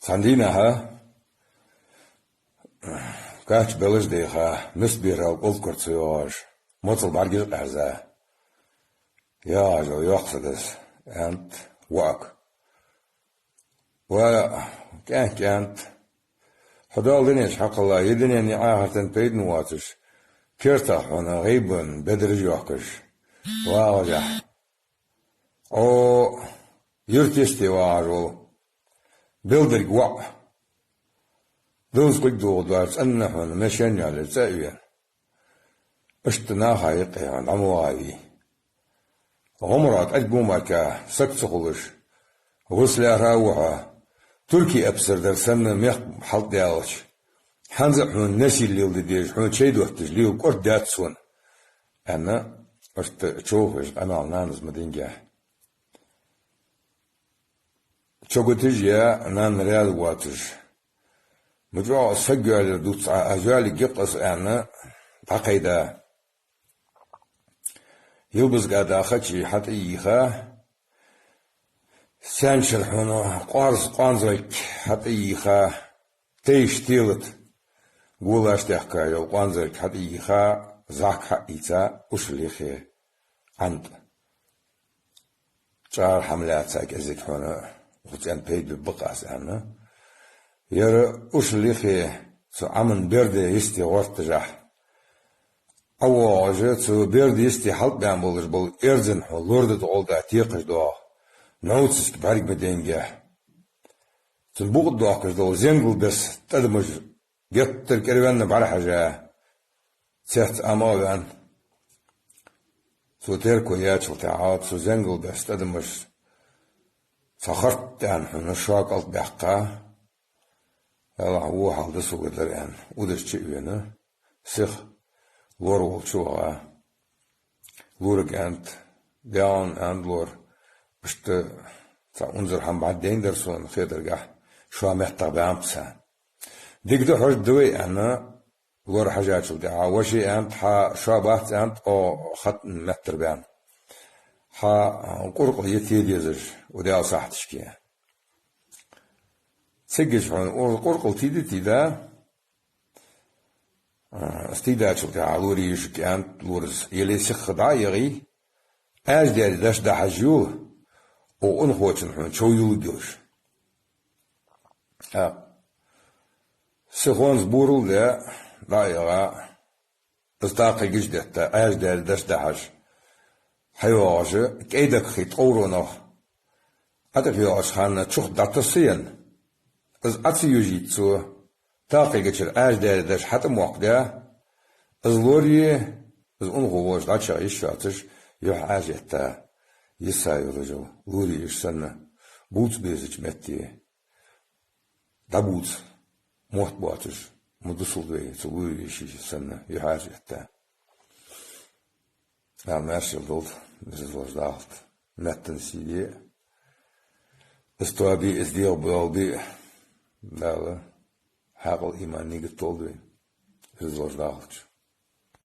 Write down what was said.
Sandina ha? Kaç belaj de ha? Misbiral olkurtsuyor. Motul bargil arza. Ya jo yoxsagız. And walk. Wa kent. Hadal dinish haqalla yedineni ahartan peydin watış. Kirtah ona gıybın bedri yoxkış. Wa wajah. O yurtisti var o. Bildirg wa. Those quick doors أنه مشان على الزاوية اشتنا حقيقي عن أموالي عمرك أجبوما كا سكت خلش غسل راوعة تركي أبصر در سنة ميخ حلط ديالش حنزق حون نسي اللي ولديش حون شيد وقتش ليو قرد داتسون أنا اشت تشوفش أنا عنانز مدينجا تشوكتجيا نان ريال واتش مجرى سجل دوت أجال جقص أنا عقيدة يلبس قاعد أخشي حتى يخا سانشر هنا قانزك حتى يخا تيش تيلت قولاش تحكي يو قانزك حتى يخا زاك حقيتا وشليخي عند جار حملات ساك أزيك هنا وتان بيد بقاس أنا يرى أشليخي سو عمن برد يستي ورتجح أواجه سو برد يستي حلق بان بولش بول إرزن حو لورد تقول دا تيقش دوا نوتسس كبارك بدينجح سو البوغد دواقش دو زنگل بس تدمج جتر كريوان بعد حاجة سيحت أمالان سو تيركو ياتشل تعاد سو زنگل بس تدمج سخرت دان حو نشاق قلت بحقا يلا هو حال دسو قدر يعني ودش تشيوينا سخ لور والشوها لور جانت داون اند لور بشت تا انزر هم بعدين درسون خيدر جح شو محتاج بعمسا ديك ده حوش دوي انا لور حاجات شو دعا وشي انت ها شو بحث انت او خط متر بان ها قرق يتيدي زج ودعا صحتش كيه سجش عن قرقل تيدا استيدا شو تعالوري يشكانت لورز يلي سخ ضايغي أجدر داش دا حجوه وأنخوتن حن شو يودوش سخونز بورل دا ضايغا استاقي جدتا أجدر داش دا حج حيواجه كيدك خيط قورونا أتف يواج خانا تشوخ داتسين از أتي يجيتسو تاقي جتر أجدر داش حتى موقدا از لوري از أنغواج داتشا إشاتش يح أجتا يسايو رجو لوري إشسنة بوت بيزج متي دابوت موت باتش مدسول دوي تلوري إشسنة يح أجتا ماشل دولت نزلوش دالت متن سيدي استوابي ازديو بيالبي لا حقل إيمان نيجي تولدوين رزوج دالتش